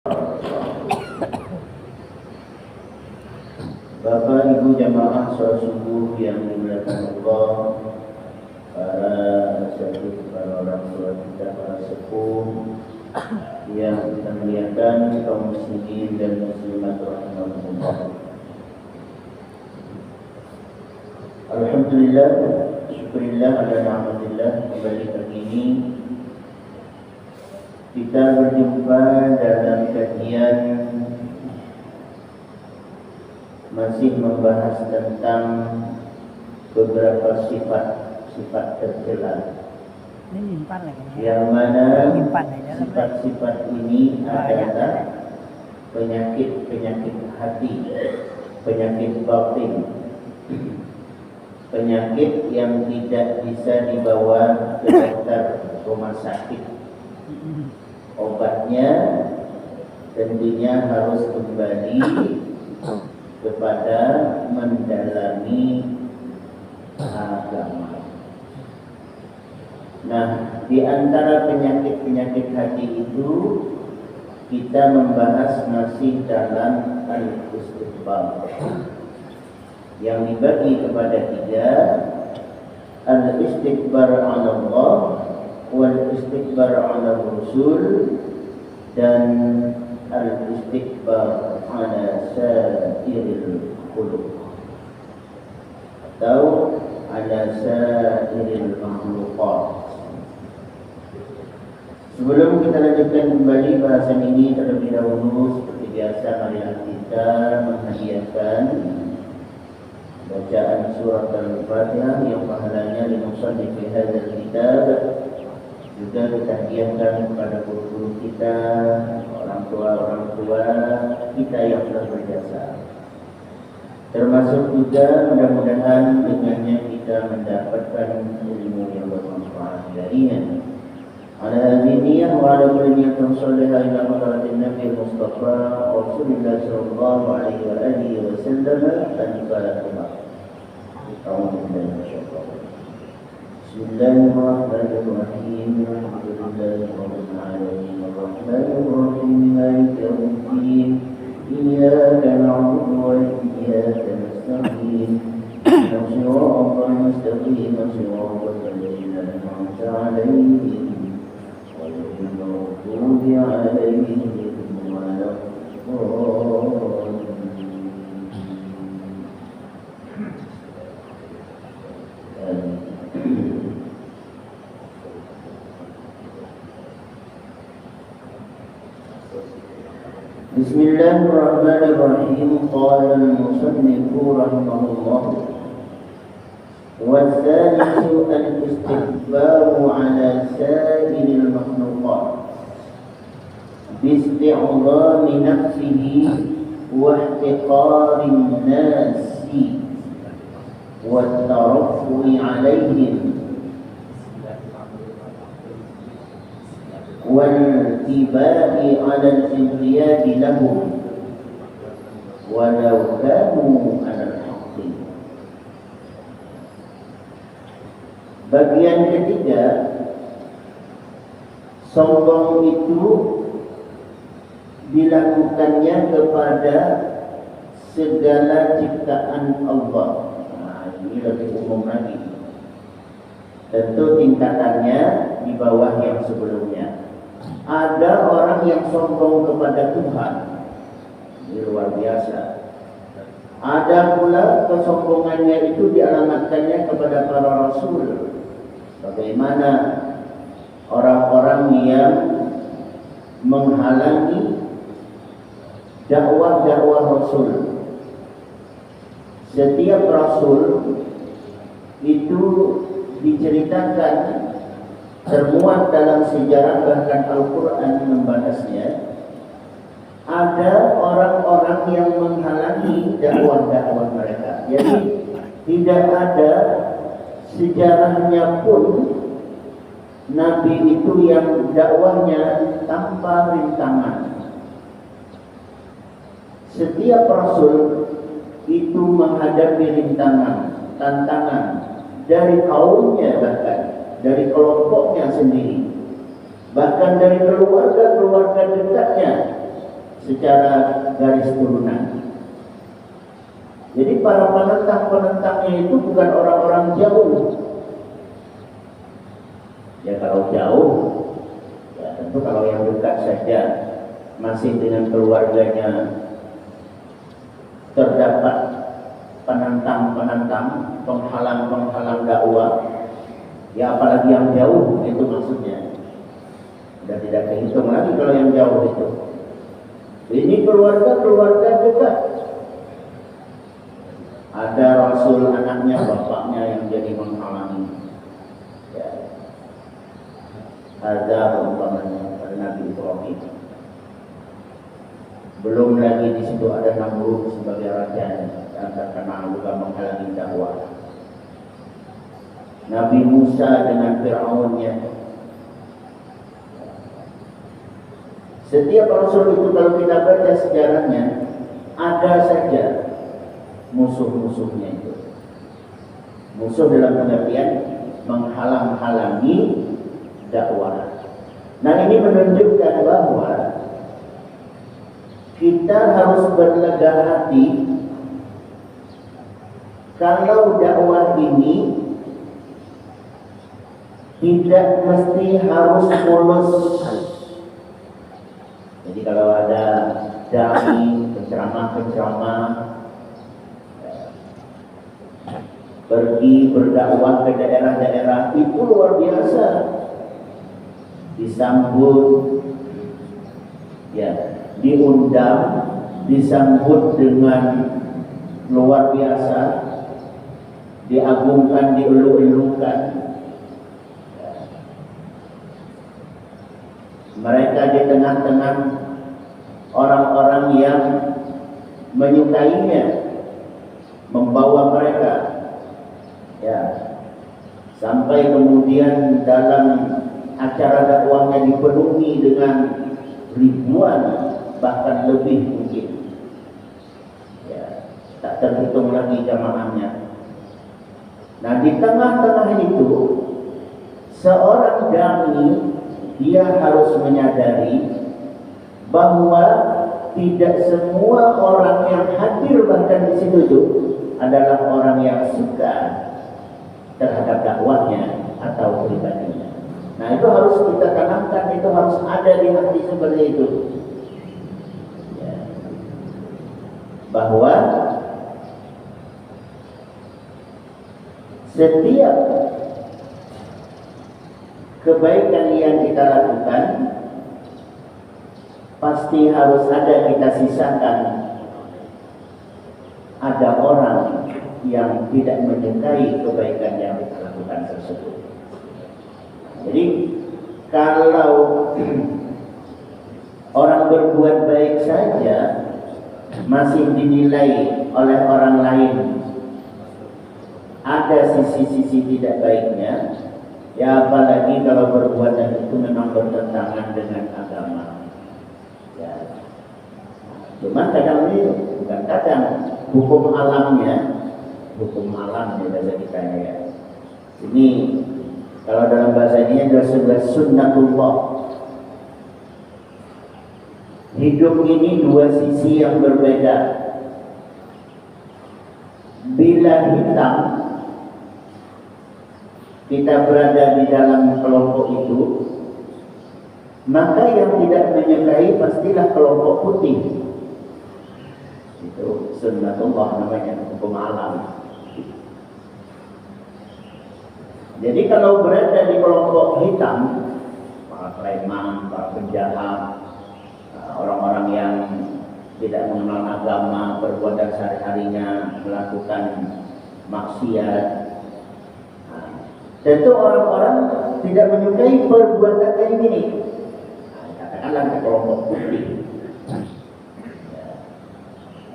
Bapak Ibu jamaah sholat subuh yang dimuliakan Allah, para asatidz, para orang tua kita, para sepuh yang kita muliakan, kaum muslimin dan muslimat rahimahumullah. Alhamdulillah, syukurillah ala ni'matillah. Kembali pagi ini kita berjumpa dalam kajian masih membahas tentang beberapa sifat tercela, yang mana sifat-sifat ini adalah penyakit hati, penyakit batin, penyakit yang tidak bisa dibawa ke dokter rumah sakit. Obatnya tentunya harus kembali kepada mendalami agama. Nah, di antara penyakit-penyakit hati itu kita membahas masih dalam al-istikbar, yang dibagi kepada tiga: al-istikbar 'ala Allah, wal istikbar 'ala Rasul, dan al-istikbar 'ala sa'iril khuluq atau 'ala sa'iril makhluqat. Sebelum kita lanjutkan kembali bahasan ini, terlebih dahulu seperti biasa marilah kita menghadiahkan bacaan surat Al-Fatihah yang pahalanya limusannif fi hadzal kitab. Juga kita hadiahkan kepada guru-guru kita, orang tua kita yang telah berjasa. Termasuk juga mudah-mudahan dengannya kita mendapatkan ilmu yang bermanfaat darinya. Ala hadhihi wa ala kulli niyatin shalihah ila hadratin Nabi Mustafa Rasulullah sallallahu alaihi wa alihi wasallam al-Fatihah. Bismillahirrahmanirrahim. Alhamdulillahirabbil alamin arrahmanir rahim maliki yaumiddin. Iyyaka na'budu wa iyyaka nasta'in. Shiratal mustaqim shiratal ladzina an'amta 'alaihim ghairil maghdubi 'alaihim waladdallin. Bismillahirrahmanirrahim. Qala al-musannif rahimahullah, wa-tsalitsu al-istikbaru 'ala sa'iril makhluqat bi-isti'dhami nafsihi wa ihtiqarin nasi wa at-taraffu'i 'alaihim والاتباع على الانقياد لهم ولو كانوا على الحق. Bagian ketiga, sombong itu dilakukannya kepada segala ciptaan Allah. Nah, ini lebih umum lagi. Tentu tingkatannya di bawah yang sebelumnya. Ada orang yang sombong kepada Tuhan, ini luar biasa. Ada pula kesombongannya itu dialamatkannya kepada para rasul. Bagaimana orang-orang yang menghalangi dakwah rasul. Setiap rasul itu diceritakan, termuat dalam sejarah, bahkan Al-Quran membahasnya. Ada orang-orang yang menghalangi dakwah mereka. Jadi tidak ada sejarahnya pun Nabi itu yang dakwahnya tanpa rintangan. Setiap rasul itu menghadapi rintangan, tantangan dari kaumnya, bahkan dari kelompoknya sendiri, bahkan dari keluarga dekatnya. secara garis turunan. Jadi para penentang-penentangnya itu bukan orang-orang jauh. Ya kalau jauh, ya tentu kalau yang dekat saja masih dengan keluarganya terdapat penentang-penentang, penghalang-penghalang dakwah, ya apalagi yang jauh itu maksudnya. Sudah tidak kehitung lagi kalau yang jauh itu. Ini keluarga-keluarga dekat. Ada Rasul anaknya, bapaknya yang jadi menghalangi. Ya. Ada umpamanya pada Nabi Ibrahim. Belum lagi di situ ada Namrud sebagai raja yang terkenal juga menghalangi dakwah. Nabi Musa dengan Fir'aunnya. Setiap Rasul itu kalau kita baca sejarahnya, ada saja musuh-musuhnya itu. Musuh dalam pengertian menghalang-halangi dakwah. Nah ini menunjukkan bahwa kita harus berlega hati kalau dakwah ini tidak mesti harus mulus. Jadi kalau ada dai, penceramah-penceramah pergi berdakwah ke daerah-daerah itu luar biasa, disambut, ya, diundang, disambut dengan luar biasa, diagungkan, dielu-elukan. Mereka di tengah-tengah orang-orang yang menyukainya, membawa mereka, ya, sampai kemudian dalam acara dakwahnya dipenuhi dengan ribuan, bahkan lebih mungkin, ya, tak terhitung lagi jamaahnya. Nah di tengah-tengah itu seorang dai dia harus menyadari bahwa tidak semua orang yang hadir bahkan di situ itu adalah orang yang suka terhadap dakwahnya atau pribadinya. Nah itu harus kita tanamkan, itu harus ada di hati seperti itu, ya. Bahwa setiap kebaikan yang kita lakukan pasti harus ada kita sisakan ada orang yang tidak menyukai kebaikan yang kita lakukan tersebut. Jadi kalau orang berbuat baik saja masih dinilai oleh orang lain ada sisi-sisi tidak baiknya, ya apalagi kalau perbuatan itu memang bertentangan dengan agama. Ya. Cuma kadang ini bukan kadang, hukum alamnya bahasa kita ya. Ini kalau dalam bahasa ini adalah sebuah sunnatullah. Hidup ini dua sisi yang berbeda. Bila hitam kita berada di dalam kelompok itu, maka yang tidak menyukai pastilah kelompok putih. Itu sunnatullah namanya, hukum alam. Jadi kalau berada di kelompok hitam, para preman, para penjahat, orang-orang yang tidak mengenal agama, perbuatan sehari-harinya melakukan maksiat, tentu orang-orang tidak menyukai perbuatan kayak gini. Katakanlah ke kelompok putih,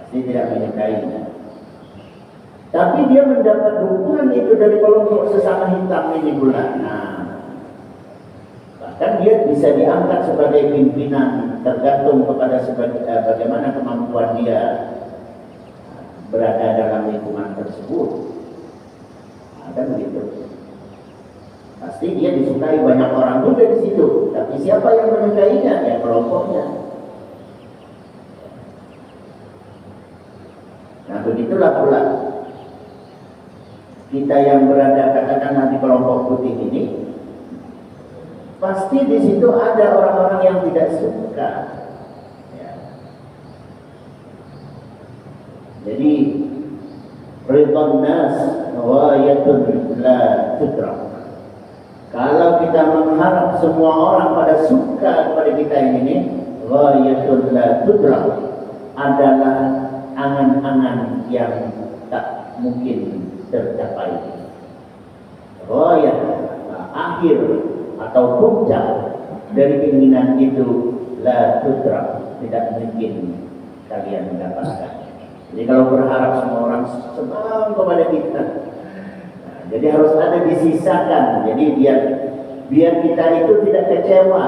pasti tidak menyukainya. Tapi dia mendapat dukungan itu dari kelompok sesama hitam ini pula. Nah, bahkan dia bisa diangkat sebagai pimpinan, tergantung kepada bagaimana kemampuan dia berada dalam lingkungan tersebut. Ada begitu. Pasti dia disukai banyak orang juga di situ. Tapi siapa yang menyukainya? Ya kelompoknya. Nah begitulah pula kita yang berada katakanlah di kelompok putih ini, pasti di situ ada orang-orang yang tidak suka. Ya. Jadi ridwan nas ghayatun la tudrak. Kalau kita mengharap semua orang pada suka kepada kita ini, ghayatun la tudrak, adalah angan-angan yang tak mungkin tercapai. Ghayat, akhir atau puncak dari keinginan itu la tudrak, tidak mungkin kalian mendapatkan. Jadi kalau berharap semua orang senang kepada kita, nah, jadi harus ada disisakan. Jadi biar kita itu tidak kecewa.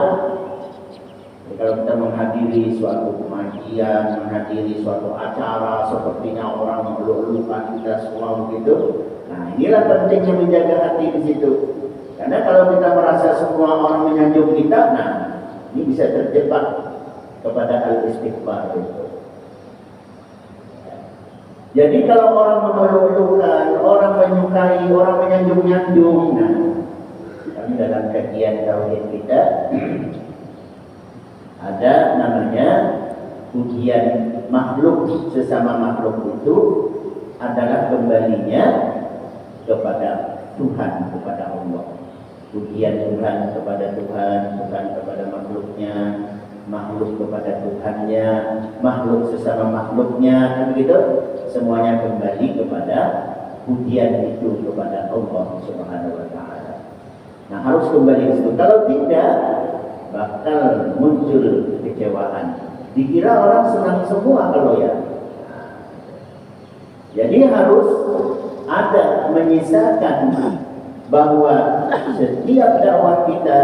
Jadi kalau kita menghadiri suatu pengajian, menghadiri suatu acara, sepertinya orang meluluhkan kita semua begitu. Nah, inilah pentingnya menjaga hati di situ. Karena kalau kita merasa semua orang menyanjung kita, nah ini bisa terjebak kepada al-istighfar itu. Jadi kalau orang mengeluh-elukan, orang menyukai, orang menyanjung-nyanjung, nah kami dalam kajian tauhid kita ada namanya pujian makhluk sesama makhluk itu adalah kembalinya kepada Tuhan, kepada Allah. Pujian Tuhan kepada Tuhan, Tuhan kepada makhluknya, makhluk kepada Tuhannya, makhluk sesama makhluknya, kan begitu? Semuanya kembali kepada pujian itu kepada Allah Subhanahu wa taala. Nah, harus kembali ke situ. Kalau tidak, bakal muncul kekecewaan. Dikira orang senang semua kalau ya. Jadi harus ada menyisakan bahwa setiap dakwah kita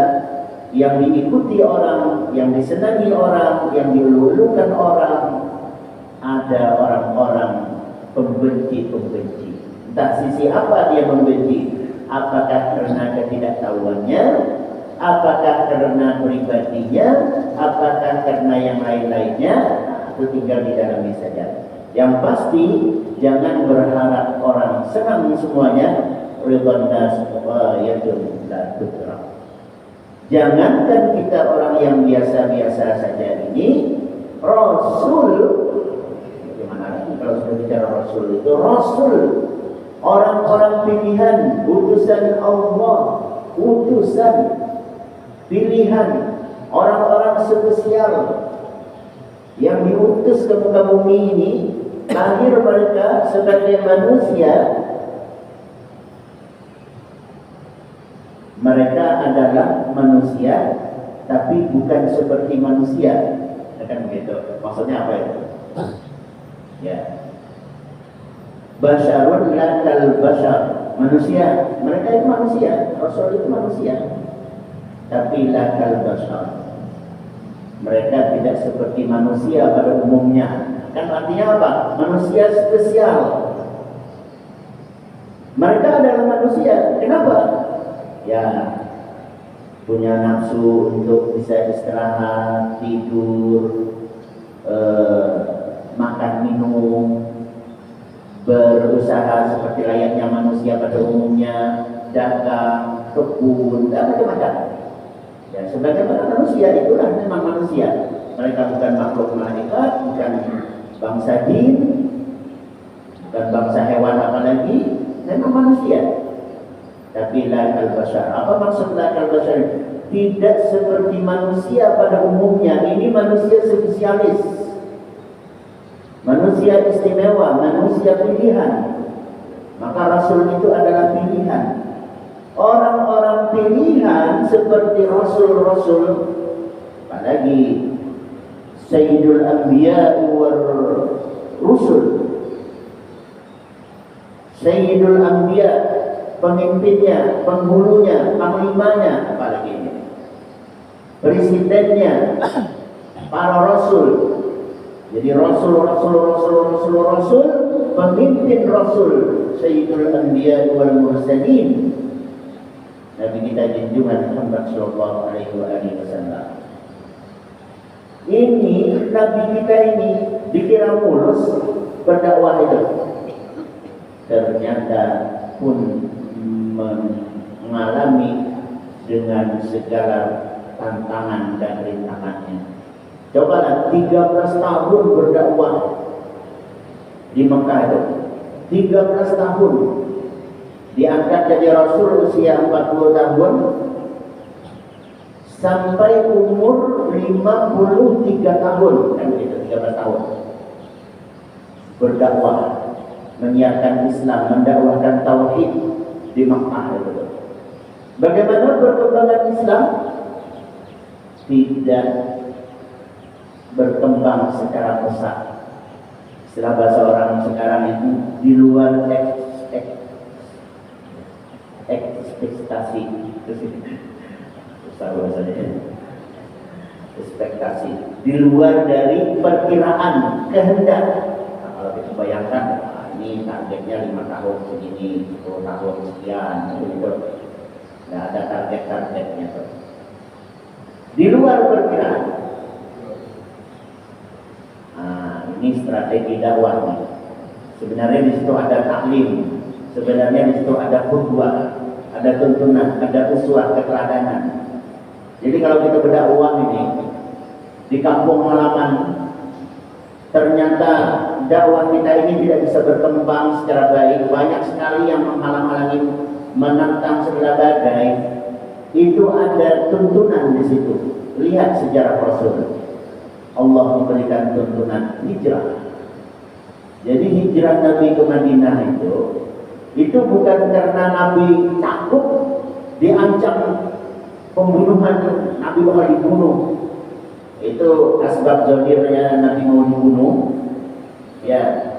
yang diikuti orang, yang disenangi orang, yang dielulukan orang, ada orang-orang pembenci-pembenci. Entah sisi apa dia membenci, apakah karena ketidaktahuannya, apakah karena pribadinya, apakah karena yang lain-lainnya, itu tinggal didalami saja. Yang pasti jangan berharap orang senang semuanya. Ridwan nas ghayatun la tudrak. Jangankan kita orang yang biasa-biasa saja ini, Rasul, bagaimana lagi kalau sudah bicara Rasul itu, Rasul, orang-orang pilihan, utusan Allah, utusan pilihan, orang-orang spesial yang diutus ke muka bumi ini, lahir mereka sebagai manusia. Mereka adalah manusia, tapi bukan seperti manusia. Kan begitu. Maksudnya apa itu? Ya. Basyarun la kal basyar. Manusia. Mereka itu manusia. Rasul itu manusia. Tapi la kal basyar. Mereka tidak seperti manusia pada umumnya. Kan artinya apa? Manusia spesial. Mereka adalah manusia. Kenapa? Ya, punya nafsu untuk bisa istirahat, tidur, makan minum, berusaha seperti layaknya manusia pada umumnya, dagang, kebun, dan macam-macam. Ya, sebagaimana manusia, itulah memang manusia. Mereka bukan makhluk malaikat, bukan bangsa jin, bukan bangsa hewan apalagi, memang manusia. Tapi la kal basyar. Apa maksud la kal basyar? Tidak seperti manusia pada umumnya. Ini manusia spesialis, manusia istimewa, manusia pilihan. Maka Rasul itu adalah pilihan. Orang-orang pilihan seperti Rasul-Rasul, apalagi Sayyidul Anbiya war Rusul, Sayyidul Anbiya, pemimpinnya, penghulunya, panglimanya, apalagi ini, presidennya, para rasul. Jadi rasul, pemimpin rasul, Sayyidul Anbiya wal Mursalin, Nabi kita junjungan Muhammad sallallahu alaihi wasallam. Ini Nabi kita ini dikira mulus, berdakwah itu. Ternyata pun mengalami dengan segala tantangan dan rintangannya. Cobalah 13 tahun berdakwah di Mekah itu. 13 tahun diangkat jadi Rasul usia 40 tahun sampai umur 53 tahun, kan itu 13 tahun berdakwah, menyiarkan Islam, mendakwahkan tauhid di Mekah itu. Bagaimana perkembangan Islam? Tidak berkembang secara pesat. Istilah bahasa orang sekarang itu di luar ekspektasi. Susah bahasanya. Ekspektasi. Di luar dari perkiraan, kehendak. Nah, kalau kita bayangkan, ini targetnya 5 tahun segini, 10 tahun sekian, gitu. Nah, ada target-targetnya tuh. Di luar perkiraan. Ini strategi dakwah nih. Sebenarnya di situ ada taklim, sebenarnya di situ ada khutbah, ada tuntunan, ada uswah, keteladanan. Jadi kalau kita berdakwah ini di kampung halaman, ternyata dakwah kita ini tidak bisa berkembang secara baik, banyak sekali yang menghalang-halangi, menentang segala badai. Itu ada tuntunan di situ. Lihat sejarah Rasul. Allah memberikan tuntunan hijrah. Jadi hijrah Nabi ke Madinah itu bukan karena Nabi takut diancam pembunuhan, Nabi bakal dibunuh. Itu asbab zahirnya Nabi mau dibunuh, ya.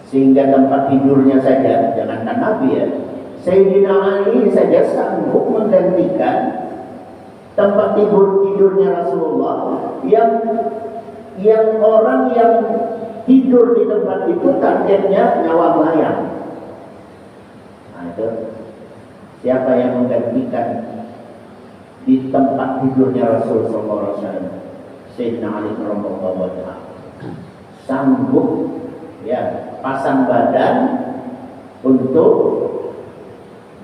Sehingga tempat tidurnya saja, jangankan Nabi ya, Sayyidina Ali saja sanggup menggantikan tempat tidurnya Rasulullah yang orang yang tidur di tempat itu targetnya nyawa melayang. Nah itu siapa yang menggantikan di tempat tidurnya Rasulullah SAW? Sayyidina Ali radhiyallahu anhu sanggup ya pasang badan untuk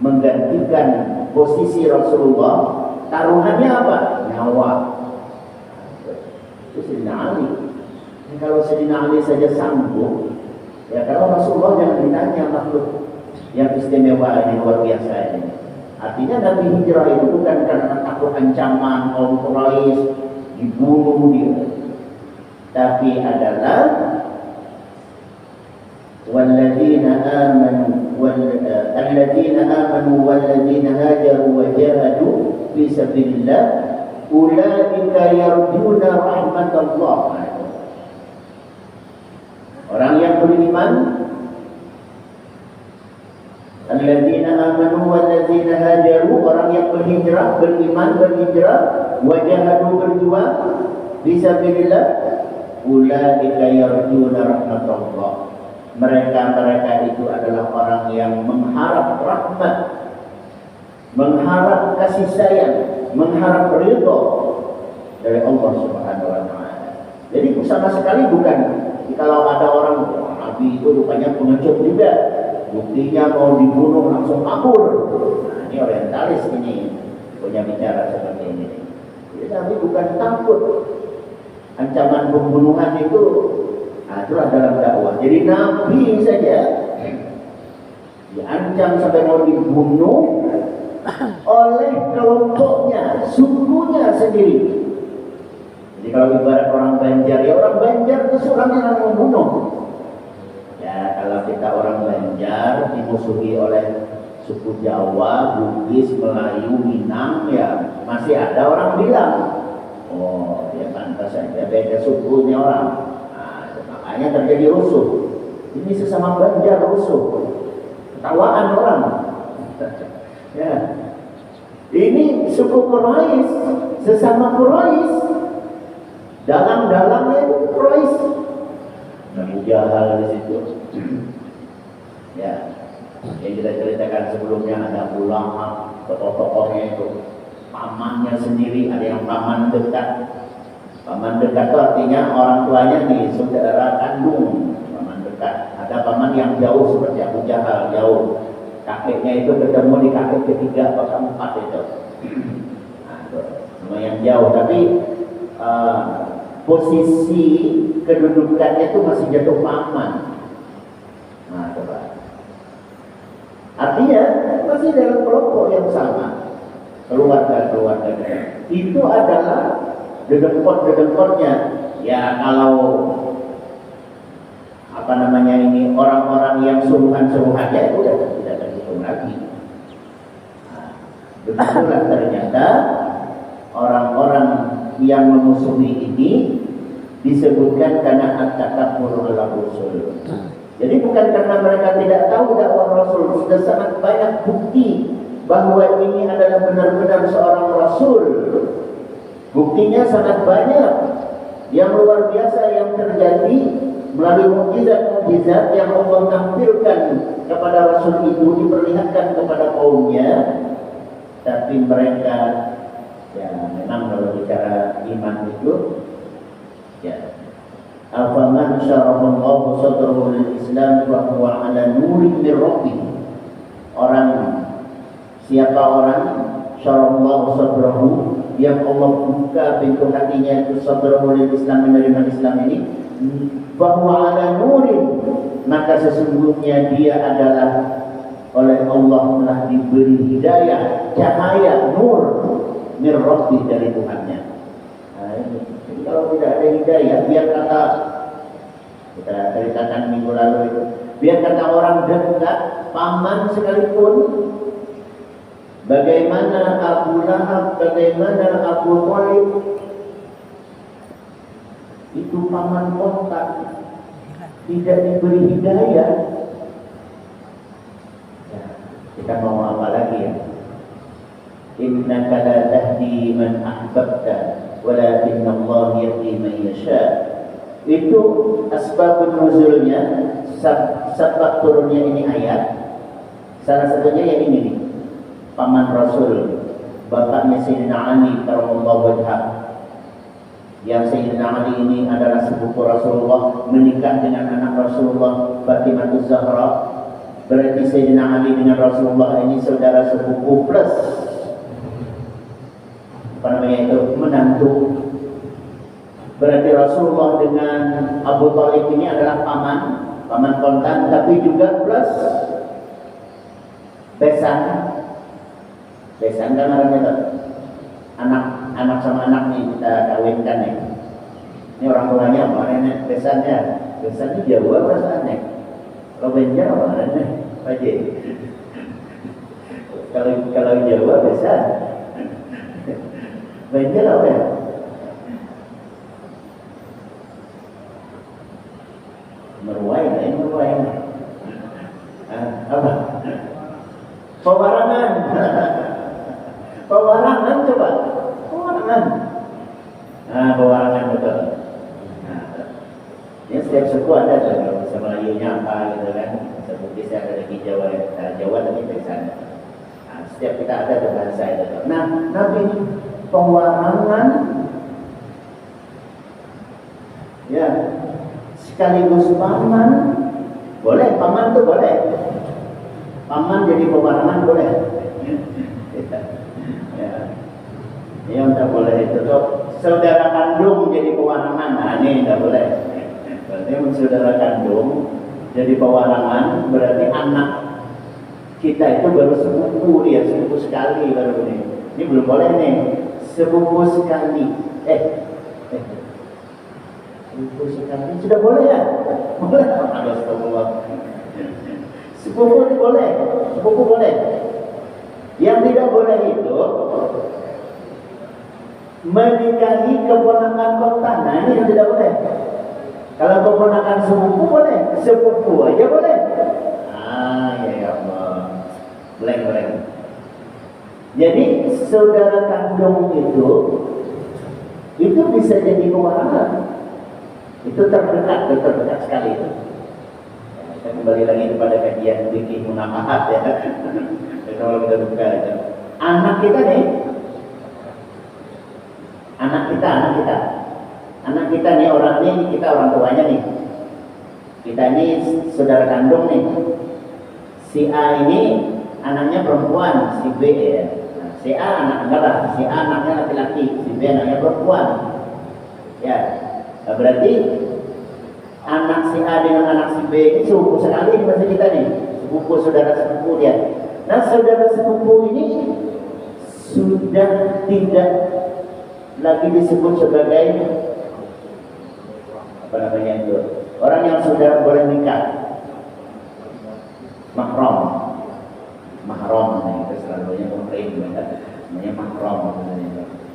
menggantikan posisi Rasulullah. Taruhannya apa? Nyawa. Itu Sayyidina Ali. Kalau Sayyidina Ali saja sanggup, ya kalau Rasulullah jangan ditanya makhluk yang istimewa ini, luar biasa ini. Artinya Nabi hijrah itu bukan karena takut ancaman kaum Quraisy dibunuh dia, tapi adalah walladzina amanu walladzina hajaru wa jahadu fi sabilillah ulaika yarjuna rahmatallah. Orang yang beriman, alladzina amanu walladzina hajaru, orang yang berhijrah, beriman, berhijrah, wa jahadu, berjuang fi sabilillah, ulaika yarjuna rahmatallah. Mereka itu adalah orang yang mengharap rahmat, mengharap kasih sayang, mengharap ridho dari Allah Subhanahu wa taala. Jadi sama sekali bukan kalau ada orang Nabi itu rupanya pengecut juga, buktinya mau dibunuh langsung kabur. Nah, ini orientalis ini punya bicara seperti ini. Jadi Nabi bukan takut ancaman pembunuhan itu. Nah, itulah dalam dakwah. Jadi Nabi saja diancam sampai mau dibunuh oleh kelompoknya, sukunya sendiri. Jadi kalau ibarat orang Banjar, ya orang Banjar itu orang yang membunuh. Ya kalau kita orang Banjar dimusuhi oleh suku Jawa, Bugis, Melayu, Minang, ya masih ada orang bilang, oh ya pantas saja beda sukunya orang. Makanya terjadi rusuh. Ini sesama Banjar rusuh, ketawaan orang. Ya, ini suku Quraisy, sesama Quraisy, dalam-dalamnya itu Quraisy. Abu Jahal di situ. Ya, yang kita ceritakan sebelumnya ada Abu Lahab, tokoh-tokohnya itu, pamannya sendiri, ada yang paman dekat. Paman dekat itu artinya orang tuanya nih saudara kandung, paman dekat. Ada paman yang jauh seperti Abu Jahal, jauh. Kakeknya itu ketemu di kakek ketiga atau keempat itu. Nah, itu semua yang jauh, tapi posisi kedudukannya itu masih jatuh paman. Nah, coba. Artinya masih dalam kelompok yang sama, keluarga. Itu adalah dedengkot-dedengkotnya. Ya kalau apa namanya ini orang-orang yang suruhan-suruhannya itu udah tidak terhitung lagi. Nah, begitulah ternyata orang-orang yang memusuhi ini disebutkan karena at-takabbur al-rasul. Jadi bukan karena mereka tidak tahu dakwah Rasul, sudah sangat banyak bukti bahwa ini adalah benar-benar seorang Rasul. Buktinya sangat banyak yang luar biasa yang terjadi melalui mukjizat-mukjizat yang Allah tampilkan kepada Rasul itu, diperlihatkan kepada kaumnya. Tapi mereka, ya memang kalau bicara iman itu, ya afaman syarahallahu sadrahu lil Islam wa huwa ala nurin min rabbih. Siapa orang syarahallahu sadrahu, yang Allah buka pintu hatinya itu sadrahu lil Islam, menerima Islam ini, wa huwa ala nurin, maka sesungguhnya dia adalah oleh Allah telah diberi hidayah, cahaya, nur min rabbih, dari Tuhannya. Nah, ini. Jadi kalau tidak ada hidayah, biar kata kita ceritakan minggu lalu itu, biar kata orang dekat, paman sekalipun, bagaimana Abu Lahab, bagaimana Abu Thalib, itu paman kontak, tidak diberi hidayah. Ya, kita mau apa lagi ya? Innaka la tahdi man ahbabta walakinna Allah yahdi man yasha. Itu asbabun nuzulnya, sebab turunnya ini ayat. Salah satunya yang ini nih, paman Rasul, bapaknya Sayyidina Ali karramallahu wajhah. Yang Sayyidina Ali ini adalah sepupu Rasulullah, menikah dengan anak Rasulullah, Fatimah Zahra. Berarti Sayyidina Ali dengan Rasulullah ini saudara sepupu plus apa namanya itu, menantu. Berarti Rasulullah dengan Abu Thalib ini adalah paman kontan, tapi juga plus besan kan namanya tuh. Anak sama anak nih kita kawinkan nih. Ini orang tuanya apa nenek besannya Jawa besannya. Kalau Banjar apa nenek Paje. Kalau Jawa besan. Banjar apa ya? Meruai. Apa? Pewarangan coba. Pewarangan. Nah, pewarangan betul. Nah, ya setiap suku ada tuh, kalau bisa Melayunya apa gitu kan. Seperti saya ada di Jawa tapi di sana. Nah, setiap kita ada tuh bahasa itu. Nah, Nabi pewarangan, ya sekaligus paman, boleh, paman tuh boleh. Paman jadi pewarangan boleh. Ya, tidak boleh itu tuh. Saudara kandung jadi pewarangan, nah ini tidak boleh. Berarti saudara kandung jadi pewarangan, berarti anak kita itu baru sepupu dia, sepupu sekali baru ini. Ini belum boleh nih, sepupu sekali. Sepupu sekali sudah boleh ya? Boleh. Astagfirullah. Sepupu itu boleh, sepupu boleh. Yang tidak boleh itu menikahi keponakan kontan. Nah, ini yang tidak boleh. Kalau keponakan sepupu boleh, sepupu aja boleh. Ya Allah, boleh. Jadi saudara kandung itu bisa jadi pewarangan. Itu terdekat sekali itu. Kita kembali lagi kepada kajian fikih munafahat ya. Kalau kita buka itu, anak kita anak kita nih, orang ini kita orang tuanya nih, kita ini saudara kandung nih. Si A ini anaknya perempuan, si B ya. Nah, si A si A anaknya laki-laki, si B anaknya perempuan. Ya, nah, berarti anak si A dengan anak si B ini sepupu sekali di masa kita nih, sepupu, saudara sepupu dia. Nah, saudara sepupu ini sudah tidak lagi disebut sebagai apa namanya itu, orang yang sudah boleh nikah, mahram, nah itu selalunya muhrim, namanya mahram.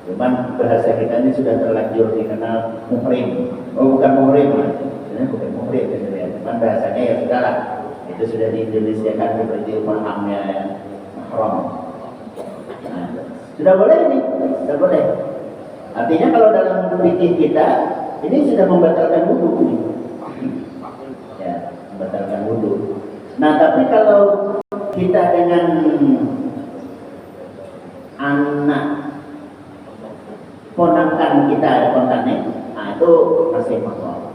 Cuman bahasa kita ini sudah terlanjur dikenal muhrim. Oh, bukan muhrim, sebenarnya bukan muhrim, cuman bahasanya ya sudahlah, itu sudah diindonesiakan seperti mahamnya ya, mahram. Nah, sudah boleh ini, sudah boleh. Artinya kalau dalam fikih kita ini sudah membatalkan wudu, ya, membatalkan wudu. Nah, tapi kalau kita dengan anak ponakan kita, ponakannya, nah itu masih mahram.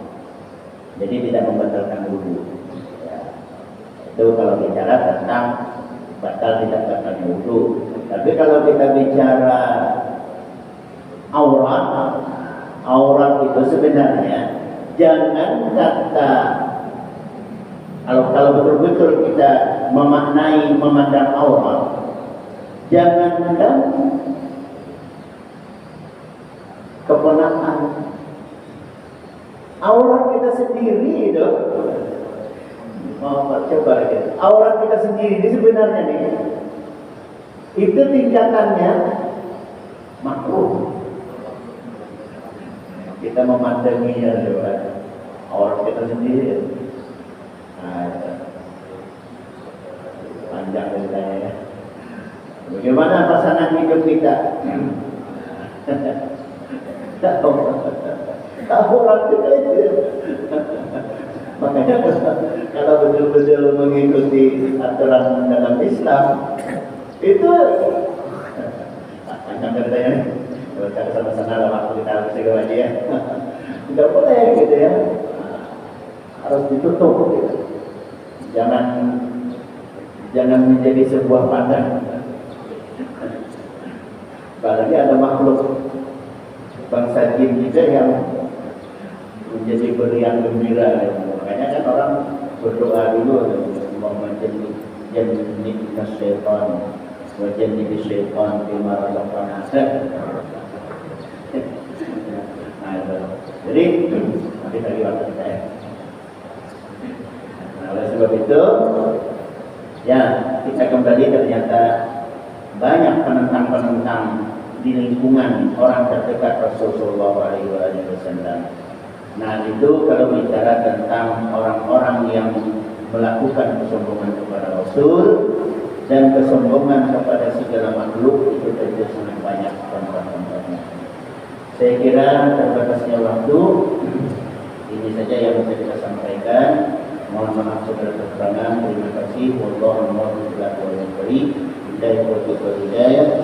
Jadi tidak membatalkan wudu. Ya. Itu kalau bicara tentang batal tidak batalnya wudu. Tapi kalau kita bicara aurat itu sebenarnya jangan kata, kalau betul-betul kita memandang aurat, jangankan keponakan, aurat kita sendiri itu, coba lagi, aurat kita sendiri ini sebenarnya nih, itu tingkatannya makruh. Kita memandanginya lewat aurat kita sendiri. Nah, panjang ceritanya ya. Bagaimana pasangan hidup kita? Aurat kita itu. Makanya kalau betul-betul mengikuti aturan dalam Islam itu panjang ceritanya nih. Kalau sama-sama dalam waktu kita harus segera aja ya. Tidak boleh gitu ya. Harus ditutup gitu. Jangan menjadi sebuah pandangan. Apalagi ada makhluk bangsa jin juga yang menjadi berian gembira. Makanya kan orang berdoa dulu mau menjadi jangan syaitan, wajah di syaitan di marah-marah. Jadi nanti tadi waktu kita ya. Nah, oleh sebab itu ya kita kembali, ternyata banyak penentang-penentang di lingkungan orang terdekat Rasulullah SAW. Nah itu kalau bicara tentang orang-orang yang melakukan kesombongan kepada Rasul dan kesombongan kepada segala makhluk, itu tentu sangat banyak contoh-contohnya. Saya kira terbatasnya waktu, ini saja yang bisa kita sampaikan. Mohon maaf segala kekurangan. Terima kasih. Wallahu a'lam bishawab.